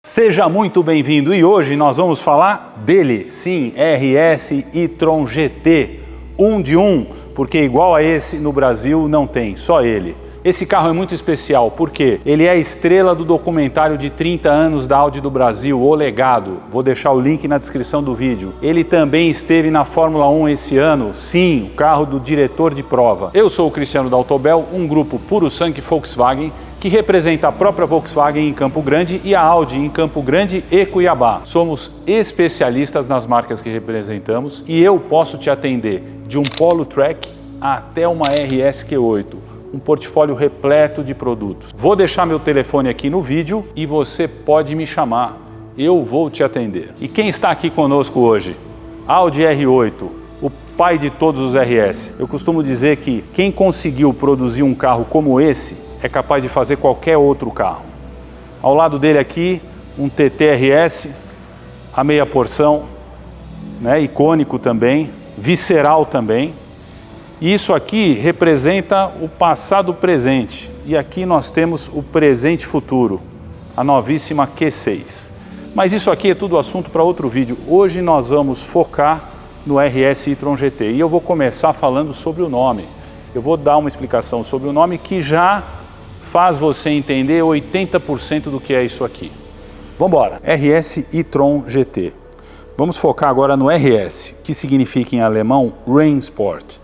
Seja muito bem-vindo e hoje nós vamos falar dele, sim, RS e-tron GT, 1 de 1, porque igual a esse no Brasil não tem, só ele. Esse carro é muito especial porque ele é a estrela do documentário de 30 anos da Audi do Brasil, O Legado. Vou deixar o link na descrição do vídeo. Ele também esteve na Fórmula 1 esse ano, sim, o carro do diretor de prova. Eu sou o Cristiano da Autobel, um grupo puro sangue Volkswagen, que representa a própria Volkswagen em Campo Grande e a Audi em Campo Grande e Cuiabá. Somos especialistas nas marcas que representamos e eu posso te atender de um Polo Track até uma RS Q8, um portfólio repleto de produtos. Vou deixar meu telefone aqui no vídeo e você pode me chamar, eu vou te atender. E quem está aqui conosco hoje? Audi R8, o pai de todos os RS. Eu costumo dizer que quem conseguiu produzir um carro como esse é capaz de fazer qualquer outro carro. Ao lado dele aqui, um TT-RS, a meia porção, né, icônico também, visceral também. E isso aqui representa o passado presente. E aqui nós temos o presente futuro, a novíssima Q6. Mas isso aqui é tudo assunto para outro vídeo. Hoje nós vamos focar no RS e-tron GT. E eu vou começar falando sobre o nome. Eu vou dar uma explicação sobre o nome que já faz você entender 80% do que é isso aqui. Vamos embora. RS e-tron GT. Vamos focar agora no RS, que significa em alemão Rennsport.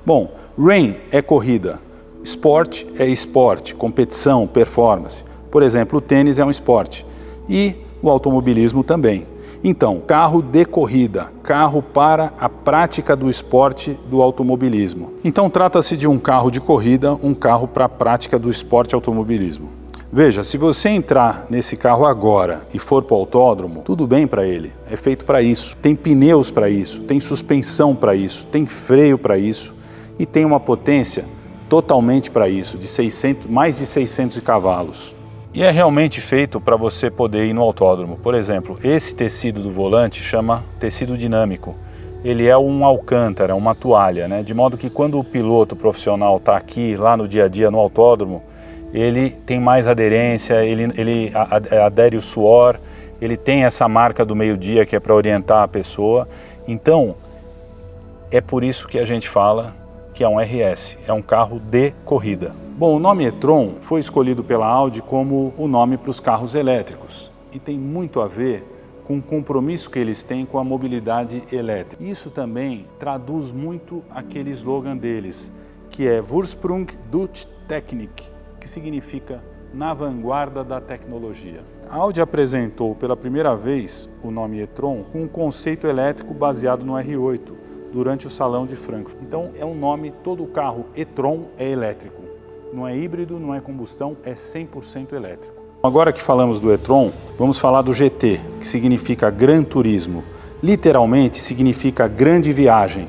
Bom, Renn é corrida, Sport é esporte, competição, performance. Por exemplo, o tênis é um esporte e o automobilismo também. Então, carro de corrida, carro para a prática do esporte do automobilismo. Então, trata-se de um carro de corrida, um carro para a prática do esporte automobilismo. Veja, se você entrar nesse carro agora e for para o autódromo, tudo bem para ele, é feito para isso. Tem pneus para isso, tem suspensão para isso, tem freio para isso e tem uma potência totalmente para isso, de mais de 600 cavalos. E é realmente feito para você poder ir no autódromo. Por exemplo, esse tecido do volante chama tecido dinâmico. Ele é um alcântara, uma toalha, né? De modo que quando o piloto profissional está aqui, lá no dia a dia, no autódromo, ele tem mais aderência, ele adere o suor, ele tem essa marca do meio-dia que é para orientar a pessoa. Então, é por isso que a gente fala que é um RS, é um carro de corrida. Bom, o nome e-tron foi escolhido pela Audi como o nome para os carros elétricos e tem muito a ver com o compromisso que eles têm com a mobilidade elétrica. Isso também traduz muito aquele slogan deles, que é Vorsprung durch Technik, que significa na vanguarda da tecnologia. A Audi apresentou pela primeira vez o nome e-tron com um conceito elétrico baseado no R8, durante o Salão de Frankfurt. Então é um nome, todo carro e-tron é elétrico. Não é híbrido, não é combustão, é 100% elétrico. Agora que falamos do e-tron, vamos falar do GT, que significa Gran Turismo. Literalmente significa grande viagem.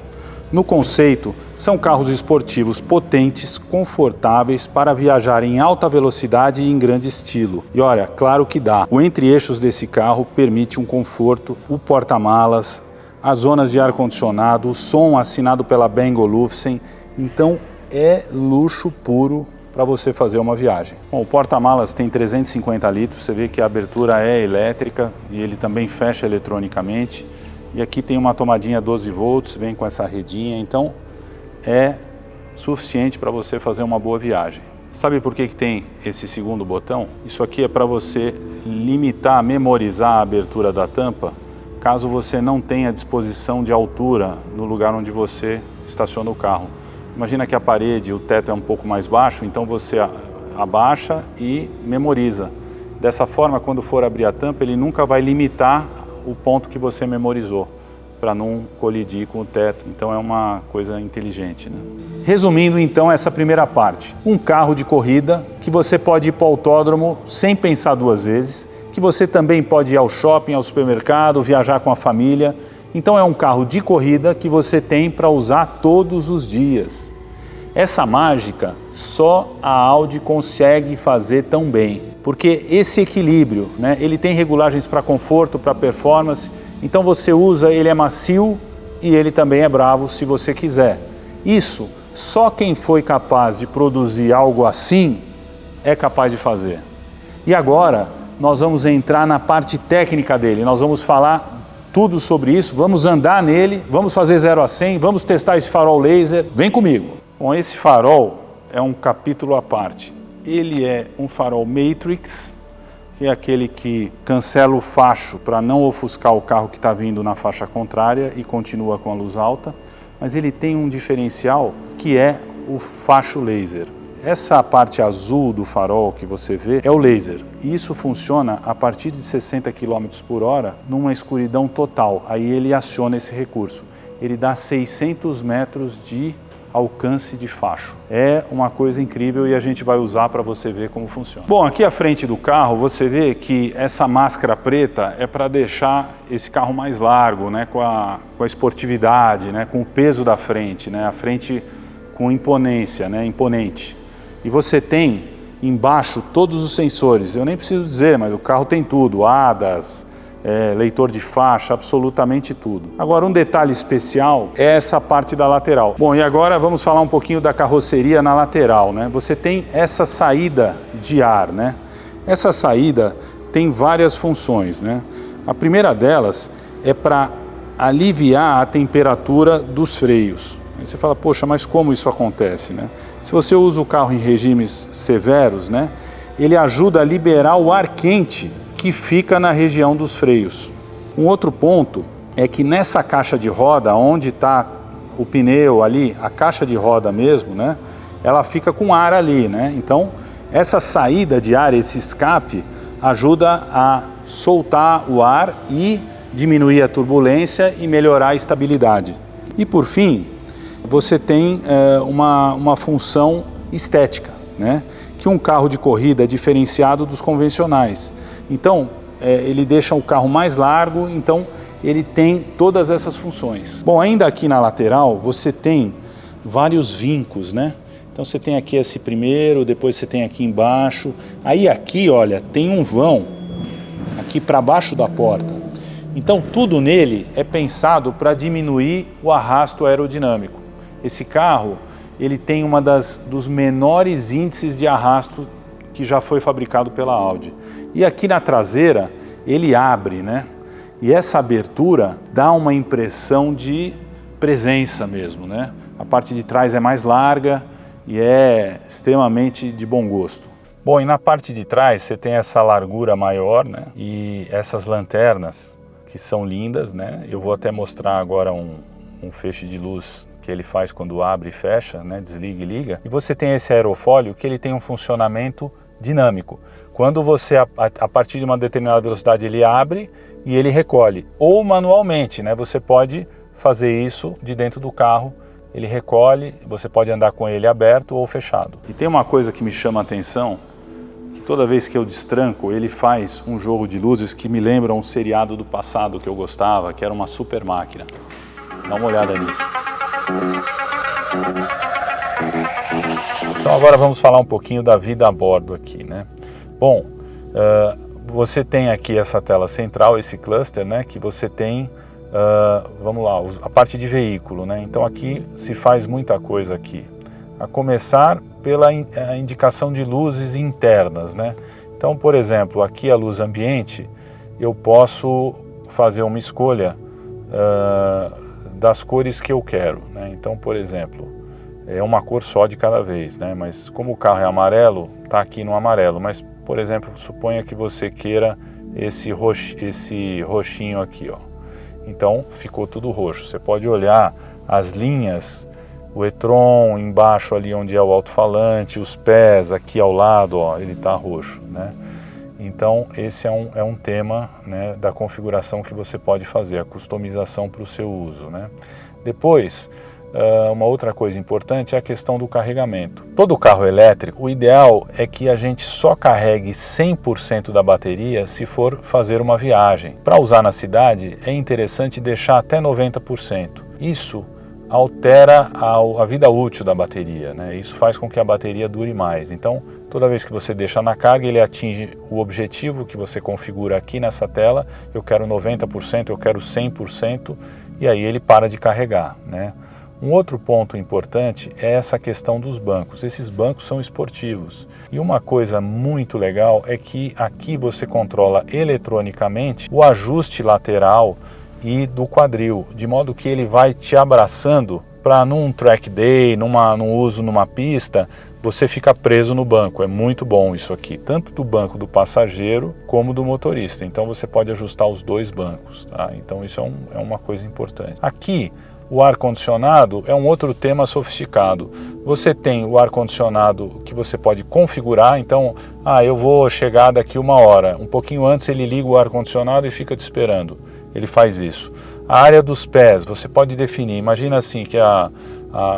No conceito, são carros esportivos potentes, confortáveis para viajar em alta velocidade e em grande estilo. E olha, claro que dá. O entre-eixos desse carro permite um conforto, o porta-malas, as zonas de ar-condicionado, o som assinado pela Bang & Olufsen. Então é luxo puro para você fazer uma viagem. Bom, o porta-malas tem 350 litros, você vê que a abertura é elétrica e ele também fecha eletronicamente. E aqui tem uma tomadinha 12 volts, vem com essa redinha, então é suficiente para você fazer uma boa viagem. Sabe por que tem esse segundo botão? Isso aqui é para você limitar, memorizar a abertura da tampa, caso você não tenha disposição de altura no lugar onde você estaciona o carro. Imagina que a parede, o teto é um pouco mais baixo, então você abaixa e memoriza. Dessa forma, quando for abrir a tampa, ele nunca vai limitar o ponto que você memorizou, para não colidir com o teto. Então é uma coisa inteligente, né? Resumindo então essa primeira parte, um carro de corrida que você pode ir para o autódromo sem pensar duas vezes, que você também pode ir ao shopping, ao supermercado, viajar com a família. Então é um carro de corrida que você tem para usar todos os dias. Essa mágica só a Audi consegue fazer tão bem, porque esse equilíbrio, né, ele tem regulagens para conforto, para performance, então você usa, ele é macio e ele também é bravo se você quiser. Isso, só quem foi capaz de produzir algo assim é capaz de fazer. E agora, nós vamos entrar na parte técnica dele, nós vamos falar tudo sobre isso, vamos andar nele, vamos fazer 0 a 100, vamos testar esse farol laser, vem comigo. Bom, esse farol é um capítulo à parte. Ele é um farol Matrix, que é aquele que cancela o facho para não ofuscar o carro que está vindo na faixa contrária e continua com a luz alta, mas ele tem um diferencial que é o facho laser. Essa parte azul do farol que você vê é o laser. E isso funciona a partir de 60 km por hora numa escuridão total. Aí ele aciona esse recurso. Ele dá 600 metros de alcance de facho. É uma coisa incrível e a gente vai usar para você ver como funciona. Bom, aqui à frente do carro você vê que essa máscara preta é para deixar esse carro mais largo, né, com a esportividade, né, com o peso da frente, né, a frente com imponência, né, imponente. E você tem embaixo todos os sensores, eu nem preciso dizer, mas o carro tem tudo, ADAS, leitor de faixa, absolutamente tudo. Agora, um detalhe especial é essa parte da lateral. Bom, e agora vamos falar um pouquinho da carroceria na lateral, né? Você tem essa saída de ar, né? Essa saída tem várias funções, né? A primeira delas é para aliviar a temperatura dos freios. Aí você fala, poxa, mas como isso acontece, né? Se você usa o carro em regimes severos, né, ele ajuda a liberar o ar quente que fica na região dos freios. Um outro ponto é que nessa caixa de roda, onde está o pneu ali, a caixa de roda mesmo, né, ela fica com ar ali, né? Então, essa saída de ar, esse escape, ajuda a soltar o ar e diminuir a turbulência e melhorar a estabilidade. E por fim, você tem uma função estética, né? Que um carro de corrida é diferenciado dos convencionais. Então, ele deixa o carro mais largo, então ele tem todas essas funções. Bom, ainda aqui na lateral você tem vários vincos, né? Então você tem aqui esse primeiro, depois você tem aqui embaixo. Aí aqui, olha, tem um vão aqui para baixo da porta. Então tudo nele é pensado para diminuir o arrasto aerodinâmico. Esse carro, ele tem dos menores índices de arrasto que já foi fabricado pela Audi. E aqui na traseira, ele abre, né? E essa abertura dá uma impressão de presença mesmo, né? A parte de trás é mais larga e é extremamente de bom gosto. Bom, e na parte de trás você tem essa largura maior, né? E essas lanternas que são lindas, né? Eu vou até mostrar agora um feixe de luz que ele faz quando abre e fecha, né? Desliga e liga. E você tem esse aerofólio que ele tem um funcionamento dinâmico. Quando você, a partir de uma determinada velocidade, ele abre e ele recolhe. Ou manualmente, né? Você pode fazer isso de dentro do carro. Ele recolhe, você pode andar com ele aberto ou fechado. E tem uma coisa que me chama a atenção, que toda vez que eu destranco, ele faz um jogo de luzes que me lembra um seriado do passado que eu gostava, que era uma super máquina. Dá uma olhada nisso. Então agora vamos falar um pouquinho da vida a bordo aqui, né? Bom, você tem aqui essa tela central, esse cluster, né? Que você tem, vamos lá, a parte de veículo, né? Então aqui se faz muita coisa aqui. A começar pela indicação de luzes internas, né? Então, por exemplo, aqui a luz ambiente, eu posso fazer uma escolha das cores que eu quero, né? Então, por exemplo, é uma cor só de cada vez, né? Mas como o carro é amarelo, está aqui no amarelo. Mas, por exemplo, suponha que você queira esse roxinho aqui, ó. Então, ficou tudo roxo. Você pode olhar as linhas, o e-tron embaixo ali onde é o alto-falante, os pés aqui ao lado, ó, ele está roxo, né? Então, esse é um tema, né, da configuração que você pode fazer, a customização para o seu uso, né? Depois, uma outra coisa importante é a questão do carregamento. Todo carro elétrico, o ideal é que a gente só carregue 100% da bateria se for fazer uma viagem. Para usar na cidade, é interessante deixar até 90%. Isso altera a vida útil da bateria, né? Isso faz com que a bateria dure mais. Então, toda vez que você deixa na carga, ele atinge o objetivo que você configura aqui nessa tela. Eu quero 90%, eu quero 100%, e aí ele para de carregar, né? Um outro ponto importante é essa questão dos bancos. Esses bancos são esportivos. E uma coisa muito legal é que aqui você controla eletronicamente o ajuste lateral e do quadril, de modo que ele vai te abraçando para num track day, num uso numa pista, você fica preso no banco. É muito bom isso aqui, tanto do banco do passageiro como do motorista. Então você pode ajustar os dois bancos, tá? Então isso é uma coisa importante. Aqui, o ar-condicionado é um outro tema sofisticado. Você tem o ar-condicionado que você pode configurar, então, eu vou chegar daqui 1 hora. Um pouquinho antes ele liga o ar-condicionado e fica te esperando. Ele faz isso. A área dos pés, você pode definir. Imagina assim, que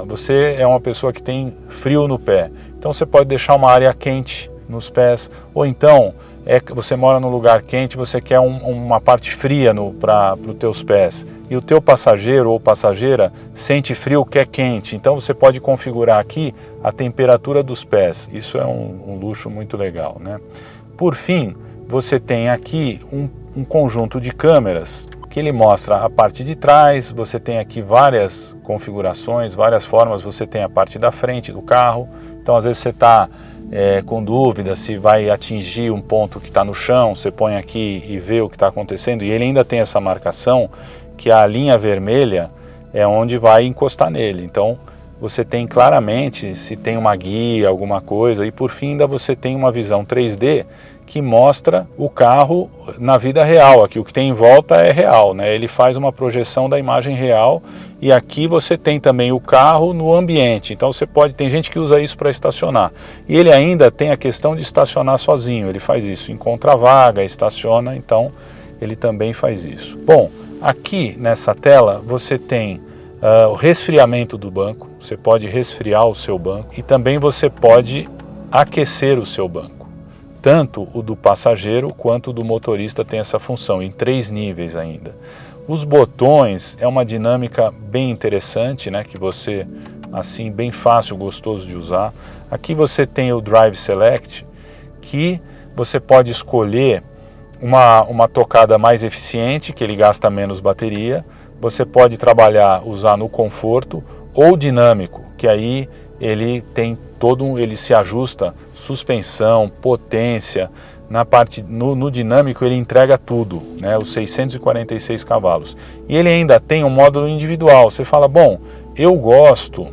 você é uma pessoa que tem frio no pé. Então você pode deixar uma área quente nos pés. Ou então, você mora num lugar quente, você quer uma parte fria para os teus pés. E o teu passageiro ou passageira sente frio, quer quente. Então você pode configurar aqui a temperatura dos pés. Isso é um luxo muito legal, né? Por fim, você tem aqui um conjunto de câmeras que ele mostra a parte de trás. Você tem aqui várias configurações, várias formas. Você tem a parte da frente do carro. Então às vezes você está com dúvida se vai atingir um ponto que está no chão, você põe aqui e vê o que está acontecendo. E ele ainda tem essa marcação que a linha vermelha é onde vai encostar nele. Então você tem claramente se tem uma guia, alguma coisa. E por fim ainda você tem uma visão 3D que mostra o carro na vida real. Aqui o que tem em volta é real, né? Ele faz uma projeção da imagem real e aqui você tem também o carro no ambiente. Então tem gente que usa isso para estacionar. E ele ainda tem a questão de estacionar sozinho. Ele faz isso, encontra a vaga, estaciona, então ele também faz isso. Bom, aqui nessa tela você tem o resfriamento do banco. Você pode resfriar o seu banco e também você pode aquecer o seu banco. Tanto o do passageiro quanto o do motorista tem essa função, em 3 níveis ainda. Os botões é uma dinâmica bem interessante, né, que você, assim, bem fácil, gostoso de usar. Aqui você tem o Drive Select, que você pode escolher uma tocada mais eficiente, que ele gasta menos bateria. Você pode usar no conforto ou dinâmico, que aí ele tem ele se ajusta, suspensão, potência. No dinâmico ele entrega tudo, né, os 646 cavalos. E ele ainda tem um módulo individual. Você fala, bom, eu gosto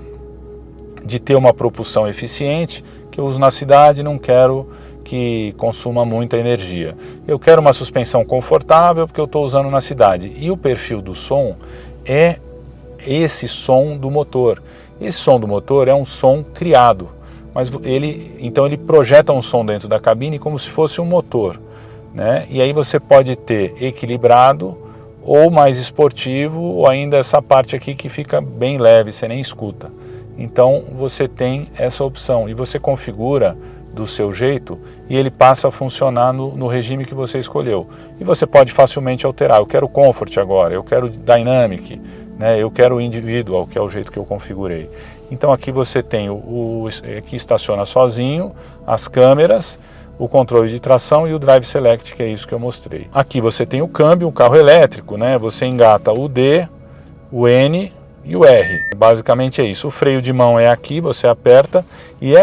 de ter uma propulsão eficiente, que eu uso na cidade, não quero que consuma muita energia. Eu quero uma suspensão confortável, porque eu estou usando na cidade. E o perfil do som é esse som do motor. Esse som do motor é um som criado, mas então ele projeta um som dentro da cabine como se fosse um motor, né? E aí você pode ter equilibrado ou mais esportivo, ou ainda essa parte aqui que fica bem leve, você nem escuta. Então você tem essa opção e você configura do seu jeito e ele passa a funcionar no regime que você escolheu. E você pode facilmente alterar. Eu quero Comfort agora, eu quero Dynamic, né? Eu quero Individual, que é o jeito que eu configurei. Então aqui você tem que estaciona sozinho, as câmeras, o controle de tração e o Drive Select, que é isso que eu mostrei. Aqui você tem o câmbio, um carro elétrico, né? Você engata o D, o N e o R. Basicamente é isso. O freio de mão é aqui, você aperta, e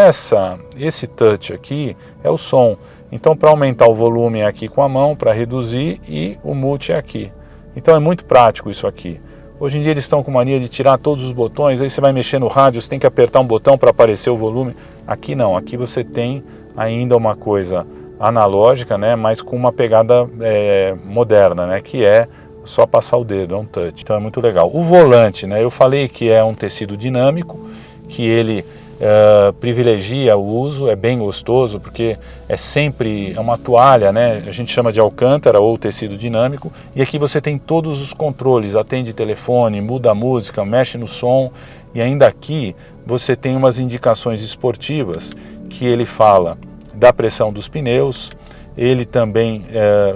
esse touch aqui é o som. Então para aumentar o volume é aqui com a mão, para reduzir, e o multi é aqui. Então é muito prático isso aqui. Hoje em dia eles estão com mania de tirar todos os botões, aí você vai mexer no rádio, você tem que apertar um botão para aparecer o volume. Aqui não, aqui você tem ainda uma coisa analógica, né, mas com uma pegada moderna, né, que é só passar o dedo, é um touch. Então é muito legal. O volante, né, eu falei que é um tecido dinâmico, que ele privilegia o uso, é bem gostoso, porque é uma toalha, né? A gente chama de alcântara ou tecido dinâmico, e aqui você tem todos os controles, atende telefone, muda a música, mexe no som, e ainda aqui você tem umas indicações esportivas, que ele fala da pressão dos pneus, ele também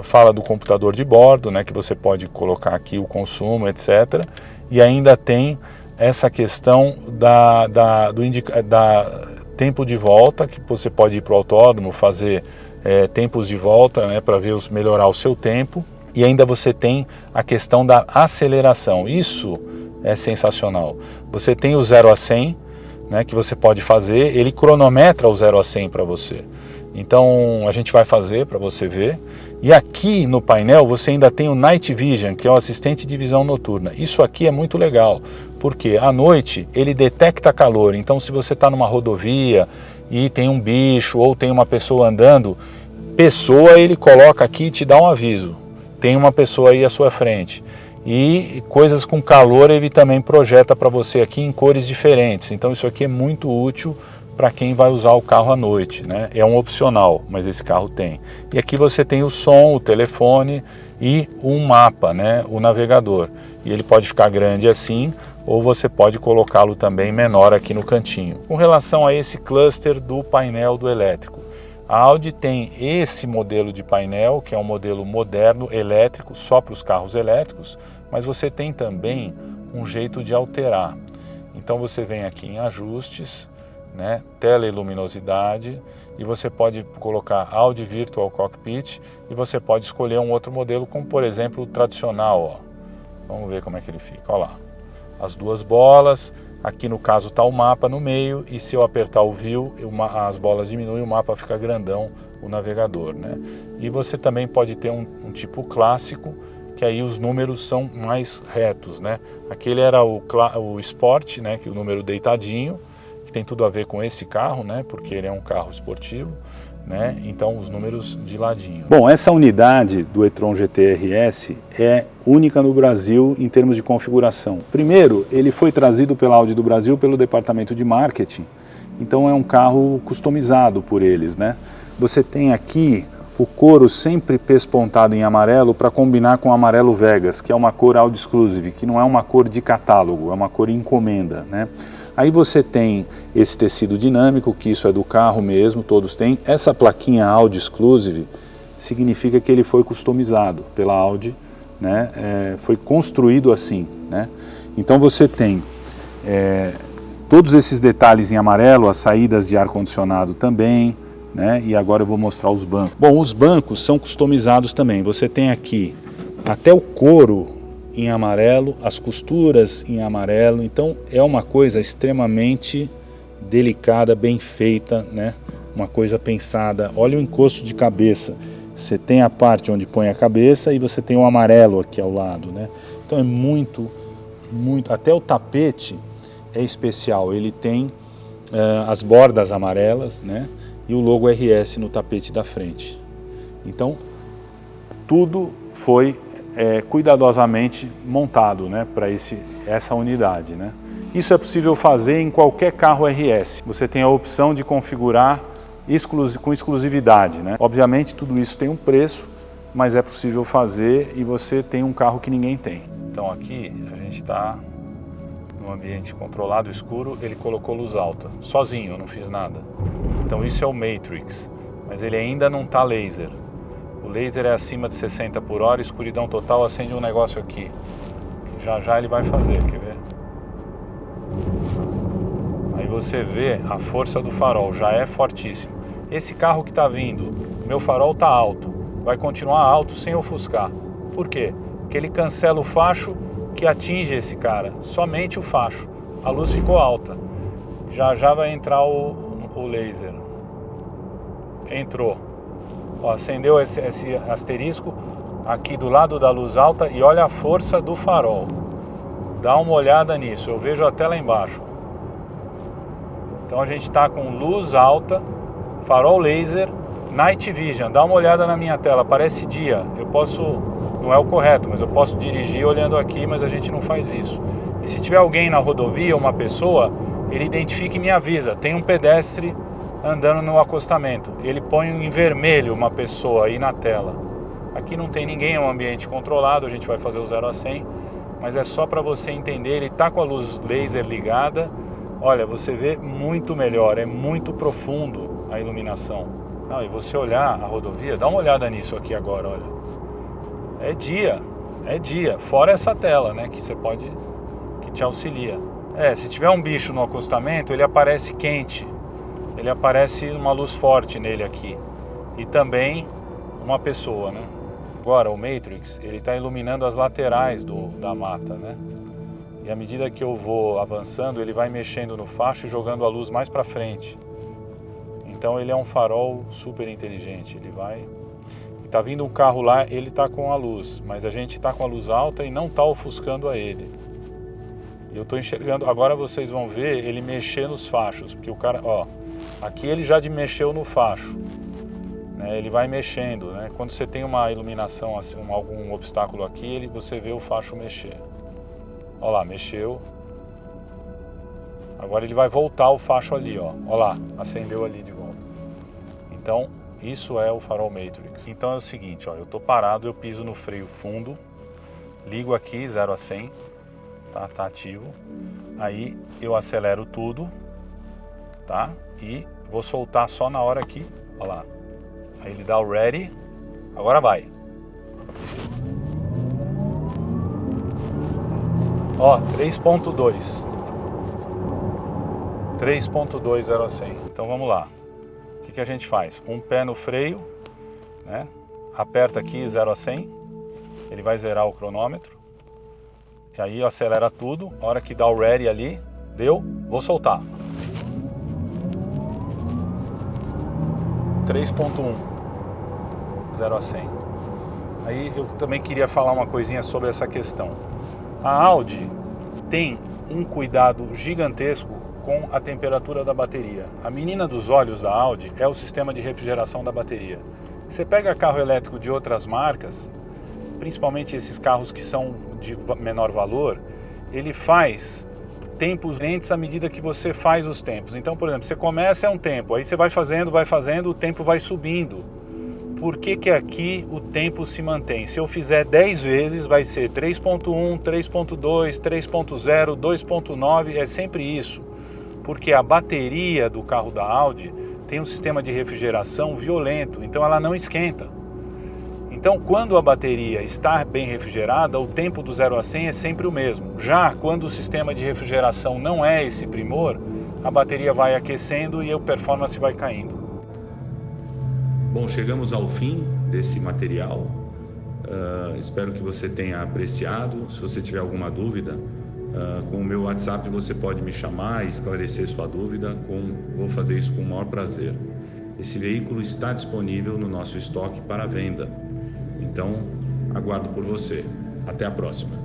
fala do computador de bordo, né? Que você pode colocar aqui o consumo, etc. E ainda tem essa questão do tempo de volta, que você pode ir para o autódromo, fazer tempos de volta, né, para melhorar o seu tempo. E ainda você tem a questão da aceleração. Isso é sensacional. Você tem o 0 a 100, né, que você pode fazer, ele cronometra o 0 a 100 para você. Então a gente vai fazer para você ver. E aqui no painel você ainda tem o Night Vision, que é o assistente de visão noturna. Isso aqui é muito legal, porque à noite ele detecta calor. Então se você está numa rodovia e tem um bicho ou tem uma pessoa andando, ele coloca aqui e te dá um aviso. Tem uma pessoa aí à sua frente. E coisas com calor ele também projeta para você aqui em cores diferentes. Então isso aqui é muito útil para quem vai usar o carro à noite, né? É um opcional, mas esse carro tem. E aqui você tem o som, o telefone e um mapa, né? O navegador. E ele pode ficar grande assim, ou você pode colocá-lo também menor aqui no cantinho. Com relação a esse cluster do painel do elétrico, a Audi tem esse modelo de painel, que é um modelo moderno, elétrico, só para os carros elétricos, mas você tem também um jeito de alterar. Então você vem aqui em ajustes, né, tela e luminosidade, e você pode colocar Audi Virtual Cockpit e você pode escolher um outro modelo, como por exemplo o tradicional. Ó. Vamos ver como é que ele fica. Olha lá, as duas bolas, aqui no caso está o mapa no meio, e se eu apertar o View, as bolas diminuem, o mapa fica grandão, o navegador, né? E você também pode ter um tipo clássico, que aí os números são mais retos, né? Aquele era o Sport, né, que é o número deitadinho, que tem tudo a ver com esse carro, né, porque ele é um carro esportivo, né, então os números de ladinho. Bom, essa unidade do e-tron GT RS é única no Brasil em termos de configuração. Primeiro, ele foi trazido pela Audi do Brasil pelo departamento de marketing, então é um carro customizado por eles, né. Você tem aqui o couro sempre pespontado em amarelo para combinar com o amarelo Vegas, que é uma cor Audi Exclusive, que não é uma cor de catálogo, é uma cor encomenda, né. Aí você tem esse tecido dinâmico, que isso é do carro mesmo, todos têm. Essa plaquinha Audi Exclusive significa que ele foi customizado pela Audi, né? Foi construído assim, né? Então você tem todos esses detalhes em amarelo, as saídas de ar-condicionado também, né? E agora eu vou mostrar os bancos. Bom, os bancos são customizados também. Você tem aqui até o couro em amarelo, as costuras em amarelo, então é uma coisa extremamente delicada, bem feita, né? Uma coisa pensada. Olha o encosto de cabeça, você tem a parte onde põe a cabeça e você tem o amarelo aqui ao lado, né? Então é muito, até o tapete é especial, ele tem as bordas amarelas, né? E o logo RS no tapete da frente. Então tudo foi cuidadosamente montado, né, para essa unidade, né. Isso é possível fazer em qualquer carro RS. Você tem a opção de configurar com exclusividade, né. Obviamente tudo isso tem um preço, mas é possível fazer e você tem um carro que ninguém tem. Então aqui a gente está no ambiente controlado escuro, ele colocou luz alta, sozinho, eu não fiz nada. Então isso é o Matrix, mas ele ainda não está laser. O laser é acima de 60 por hora, escuridão total, acende um negócio aqui. Já já ele vai fazer, quer ver? Aí você vê a força do farol, já é fortíssimo. Esse carro que está vindo, meu farol está alto, vai continuar alto sem ofuscar. Por quê? Porque ele cancela o facho que atinge esse cara, somente o facho. A luz ficou alta. Já já vai entrar o laser. Entrou. Ó, acendeu esse asterisco aqui do lado da luz alta e olha a força do farol. Dá uma olhada nisso, eu vejo até lá embaixo. Então a gente está com luz alta, farol laser, Night Vision. Dá uma olhada na minha tela, parece dia. Eu posso, não é o correto, mas eu posso dirigir olhando aqui, mas a gente não faz isso. E se tiver alguém na rodovia, uma pessoa, ele identifica e me avisa. Tem um pedestre andando no acostamento, ele põe em vermelho uma pessoa aí na tela. Aqui não tem ninguém, é um ambiente controlado, a gente vai fazer o 0 a 100, mas é só para você entender, ele está com a luz laser ligada, olha, você vê muito melhor, é muito profundo a iluminação. Não, e você olhar a rodovia, dá uma olhada nisso aqui agora, olha. É dia, fora essa tela, né, que você pode, que te auxilia. Se tiver um bicho no acostamento, ele aparece quente. Ele aparece uma luz forte nele aqui. E também uma pessoa, né? Agora o Matrix, ele está iluminando as laterais da mata, né? E à medida que eu vou avançando, ele vai mexendo no facho e jogando a luz mais para frente. Então ele é um farol super inteligente. Ele vai... Tá vindo um carro lá, ele tá com a luz, mas a gente tá com a luz alta e não tá ofuscando a ele. E eu tô enxergando, agora vocês vão ver ele mexer nos fachos, porque o cara, ó, aqui ele já mexeu no facho, né? Ele vai mexendo, né? Quando você tem uma iluminação, assim, algum obstáculo aqui, você vê o facho mexer. Ó lá, mexeu. Agora ele vai voltar o facho ali, ó. Ó lá, acendeu ali de volta. Então, isso é o farol Matrix. Então é o seguinte, ó, eu tô parado, eu piso no freio fundo, ligo aqui 0 a 100, tá ativo. Aí eu acelero tudo, tá? E vou soltar só na hora que, ó lá. Aí ele dá o ready, agora vai. Ó, 3.2. 3.2 0 a 100. Então vamos lá. O que a gente faz? Um pé no freio, né? Aperta aqui 0 a 100, ele vai zerar o cronômetro, e aí acelera tudo, a hora que dá o ready ali, deu, vou soltar. 3.1, 0 a 100. Aí eu também queria falar uma coisinha sobre essa questão. A Audi tem um cuidado gigantesco com a temperatura da bateria. A menina dos olhos da Audi é o sistema de refrigeração da bateria. Você pega carro elétrico de outras marcas, principalmente esses carros que são de menor valor, ele faz tempos lentes à medida que você faz os tempos. Então, por exemplo, você começa é um tempo, aí você vai fazendo, o tempo vai subindo. Por que que aqui o tempo se mantém? Se eu fizer 10 vezes, vai ser 3.1, 3.2, 3.0, 2.9, é sempre isso. Porque a bateria do carro da Audi tem um sistema de refrigeração violento, então ela não esquenta. Então, quando a bateria está bem refrigerada, o tempo do 0 a 100 é sempre o mesmo. Já quando o sistema de refrigeração não é esse primor, a bateria vai aquecendo e a performance vai caindo. Bom, chegamos ao fim desse material. Espero que você tenha apreciado. Se você tiver alguma dúvida, com o meu WhatsApp você pode me chamar e esclarecer sua dúvida. Vou fazer isso com o maior prazer. Esse veículo está disponível no nosso estoque para venda. Então, aguardo por você. Até a próxima.